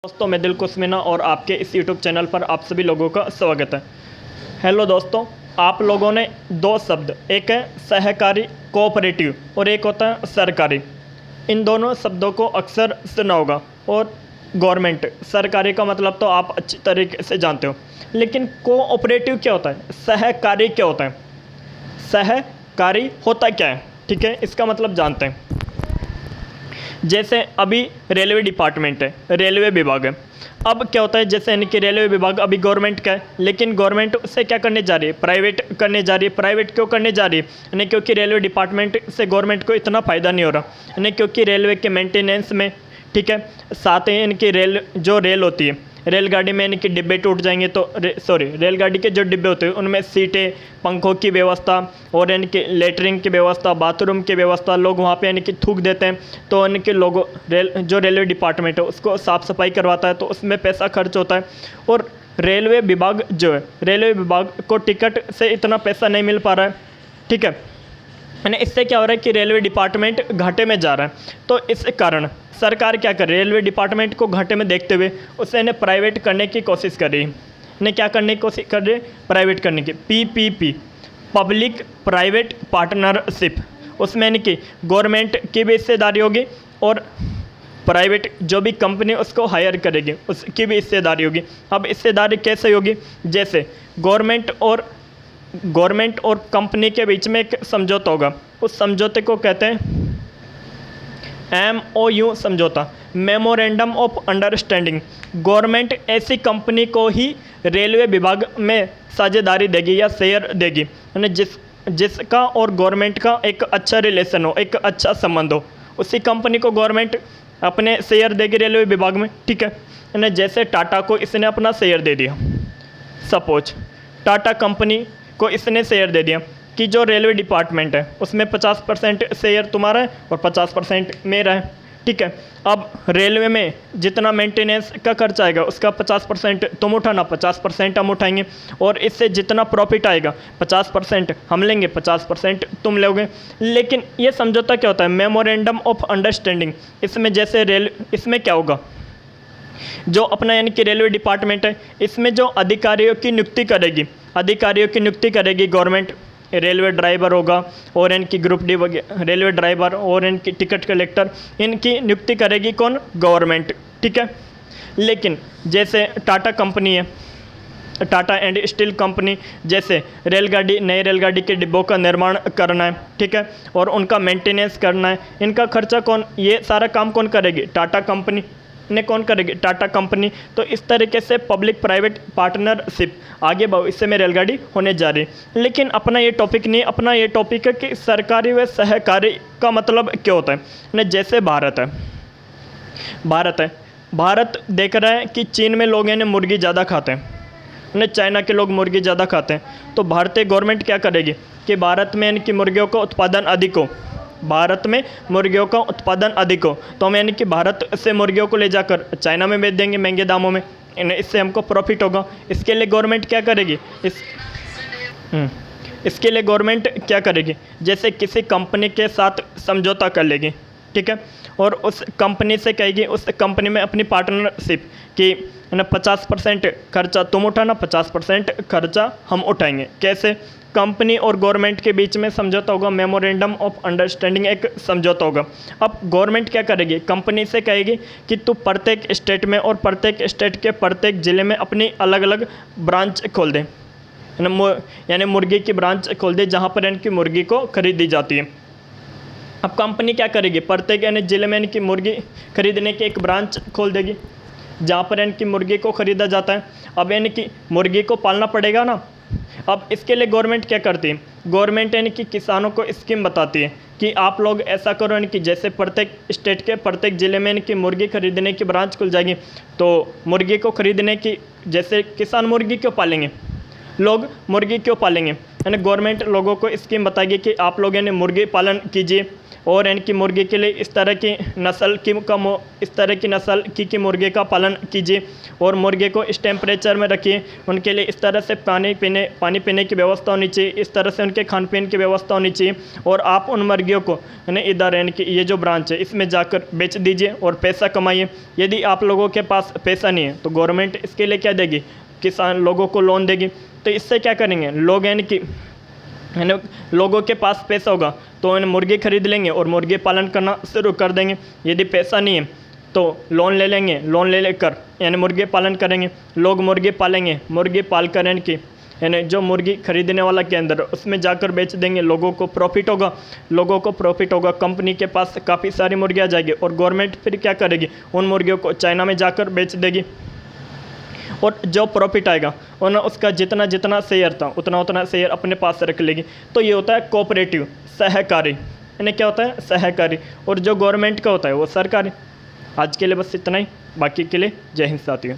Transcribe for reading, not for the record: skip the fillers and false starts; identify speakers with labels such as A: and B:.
A: दोस्तों, मैं दिल कुस्मिना और आपके इस यूट्यूब चैनल पर आप सभी लोगों का स्वागत है। हेलो दोस्तों, आप लोगों ने दो शब्द, एक है सहकारी कोऑपरेटिव और एक होता है सरकारी। इन दोनों शब्दों को अक्सर सुना होगा और गवर्नमेंट, सरकारी का मतलब तो आप अच्छी तरीके से जानते हो, लेकिन कोऑपरेटिव क्या होता है, सहकारी क्या होता है, सहकारी होता क्या है, ठीक है, इसका मतलब जानते हैं। जैसे अभी रेलवे डिपार्टमेंट है, रेलवे विभाग है। अब क्या होता है, जैसे यानी कि रेलवे विभाग अभी गवर्नमेंट का है, लेकिन गवर्नमेंट उसे क्या करने जा रही है, प्राइवेट करने जा रही है। प्राइवेट क्यों करने जा रही है, यानी क्योंकि रेलवे डिपार्टमेंट से गवर्नमेंट को इतना फ़ायदा नहीं हो रहा, यानी क्योंकि रेलवे के मेंटेनेंस में, ठीक है, साथ ही इनकी रेल होती है, रेलगाड़ी में यानी कि डिब्बे टूट जाएंगे तो रेलगाड़ी के जो डिब्बे होते हैं उनमें सीटें, पंखों की व्यवस्था और यानी कि लेटरिन की व्यवस्था, बाथरूम की व्यवस्था, लोग वहाँ पे यानी कि थूक देते हैं, तो यानी कि लोगों जो रेलवे डिपार्टमेंट है उसको साफ़ सफाई करवाता है, तो उसमें पैसा खर्च होता है। और रेलवे विभाग जो है, रेलवे विभाग को टिकट से इतना पैसा नहीं मिल पा रहा है, ठीक है, यानी इससे क्या हो रहा है कि रेलवे डिपार्टमेंट घाटे में जा रहा है। तो इस कारण सरकार क्या कर रही है, रेलवे डिपार्टमेंट को घाटे में देखते हुए उसे इन्हें प्राइवेट करने की कोशिश कर रही है। इन्हें क्या करने की कोशिश कर रही है, प्राइवेट करने की, PPP, पब्लिक प्राइवेट पार्टनरशिप। उसमें यानी कि गवर्नमेंट की भी हिस्सेदारी होगी और प्राइवेट जो भी कंपनी उसको हायर करेगी उसकी भी हिस्सेदारी होगी। अब हिस्सेदारी कैसे होगी, जैसे गवर्नमेंट और कंपनी के बीच में एक समझौता होगा, उस समझौते को कहते हैं MOU समझौता, मेमोरेंडम ऑफ अंडरस्टैंडिंग। गवर्नमेंट ऐसी कंपनी को ही रेलवे विभाग में साझेदारी देगी या शेयर देगी, यानी जिसका और गवर्नमेंट का एक अच्छा रिलेशन हो, एक अच्छा संबंध हो, उसी कंपनी को गवर्नमेंट अपने शेयर देगी रेलवे विभाग में, ठीक है। यानी जैसे टाटा को इसने अपना शेयर दे दिया, सपोज टाटा कंपनी को इसने शेयर दे दिया कि जो रेलवे डिपार्टमेंट है उसमें 50% शेयर तुम्हारा है और 50% मेरा है, ठीक है। अब रेलवे में जितना मेंटेनेंस का खर्च आएगा उसका 50% तुम उठाना, 50% हम उठाएंगे, और इससे जितना प्रॉफिट आएगा 50% हम लेंगे, 50% तुम लोगे। लेकिन ये समझौता क्या होता है, मेमोरेंडम ऑफ अंडरस्टैंडिंग। इसमें जैसे इसमें क्या होगा, जो अपना यानी कि रेलवे डिपार्टमेंट है, इसमें जो अधिकारियों की नियुक्ति करेगी गवर्नमेंट, रेलवे ड्राइवर होगा और इनकी ग्रुप डी वगैरह, रेलवे ड्राइवर और इनकी टिकट कलेक्टर, इनकी नियुक्ति करेगी कौन, गवर्नमेंट, ठीक है। लेकिन जैसे टाटा कंपनी है, टाटा एंड स्टील कंपनी, जैसे नई रेलगाड़ी के डिब्बों का निर्माण करना है, ठीक है, और उनका मेंटेनेंस करना है, इनका खर्चा ये सारा काम कौन करेगी, टाटा कंपनी ने कौन करेगी, टाटा कंपनी। तो इस तरीके से पब्लिक प्राइवेट पार्टनरशिप आगे भविष्य में रेलगाड़ी होने जा रही है। लेकिन अपना ये टॉपिक नहीं, अपना ये टॉपिक है कि सरकारी व सहकारी का मतलब क्या होता है। जैसे भारत देख रहा है कि चीन में लोग यानी मुर्गी ज़्यादा खाते हैं, चाइना के लोग मुर्गी ज़्यादा खाते हैं, तो भारतीय गवर्नमेंट क्या करेगी कि भारत में यानी कि मुर्गियों का उत्पादन अधिक हो, तो हम यानी कि भारत से मुर्गियों को ले जाकर चाइना में बेच देंगे महंगे दामों में, इससे हमको प्रॉफिट होगा। इसके लिए गवर्नमेंट क्या करेगी, इसके लिए गवर्नमेंट क्या करेगी, जैसे किसी कंपनी के साथ समझौता कर लेगी, ठीक है, और उस कंपनी से कहेगी, उस कंपनी में अपनी पार्टनरशिप कि 50% खर्चा तुम उठाना, 50% खर्चा हम उठाएंगे। कैसे, कंपनी और गवर्नमेंट के बीच में समझौता होगा, मेमोरेंडम ऑफ अंडरस्टैंडिंग एक समझौता होगा। अब गवर्नमेंट क्या करेगी, कंपनी से कहेगी कि तू प्रत्येक स्टेट में और प्रत्येक स्टेट के प्रत्येक ज़िले में अपनी अलग अलग ब्रांच खोल दे, यानी मुर्गी की ब्रांच खोल दे जहाँ पर इनकी मुर्गी को खरीदी जाती है। अब कंपनी क्या करेगी, प्रत्येक यानी ज़िले में इनकी मुर्गी खरीदने की एक ब्रांच खोल देगी जहाँ पर इनकी मुर्गी को ख़रीदा जाता है। अब यानी कि मुर्गी को पालना पड़ेगा ना। अब इसके लिए गवर्नमेंट क्या करती है, गवर्नमेंट यानी कि किसानों को स्कीम बताती है कि आप लोग ऐसा करो, यानी कि जैसे प्रत्येक स्टेट के प्रत्येक ज़िले में इनकी मुर्गी खरीदने की ब्रांच खुल जाएगी, तो मुर्गी को खरीदने की, जैसे किसान मुर्गी क्यों पालेंगे, लोग मुर्गी क्यों पालेंगे, यानी गवर्नमेंट लोगों को स्कीम बताएगी कि आप लोग यानी मुर्गी पालन कीजिए और इनकी मुर्गी के लिए इस तरह की नस्ल की मुर्गी का पालन कीजिए और मुर्गे को इस टेम्परेचर में रखिए, उनके लिए इस तरह से पानी पीने की व्यवस्था होनी चाहिए, इस तरह से उनके खान पीन की व्यवस्था होनी चाहिए और आप उन मुर्गियों को यानी इधर यानी कि ये जो ब्रांच है इसमें जाकर बेच दीजिए और पैसा कमाइए। यदि आप लोगों के पास पैसा नहीं है तो गवर्नमेंट इसके लिए क्या देगी, किसान लोगों को लोन देगी। तो इससे क्या करेंगे लोग, यानी कि लोगों के पास पैसा होगा तो मुर्गी खरीद लेंगे और मुर्गी पालन करना शुरू कर देंगे। यदि पैसा नहीं है तो लोन ले लेंगे, लोन ले लेकर यानी मुर्गी पालन करेंगे, लोग मुर्गी पालेंगे, मुर्गी पाल कर यानी जो मुर्गी खरीदने वाला केंद्र उसमें जाकर बेच देंगे, लोगों को प्रॉफिट होगा, कंपनी के पास काफ़ी सारी मुर्गियाँ आ जाएगी और गवर्नमेंट फिर क्या करेगी, उन मुर्गियों को चाइना में जाकर बेच देगी और जो प्रॉफिट आएगा और उसका जितना शेयर था उतना शेयर अपने पास रख लेगी। तो ये होता है कोऑपरेटिव, सहकारी। यानी क्या होता है, सहकारी। और जो गवर्नमेंट का होता है वो सरकारी। आज के लिए बस इतना ही, बाकी के लिए जय हिंद साथियों।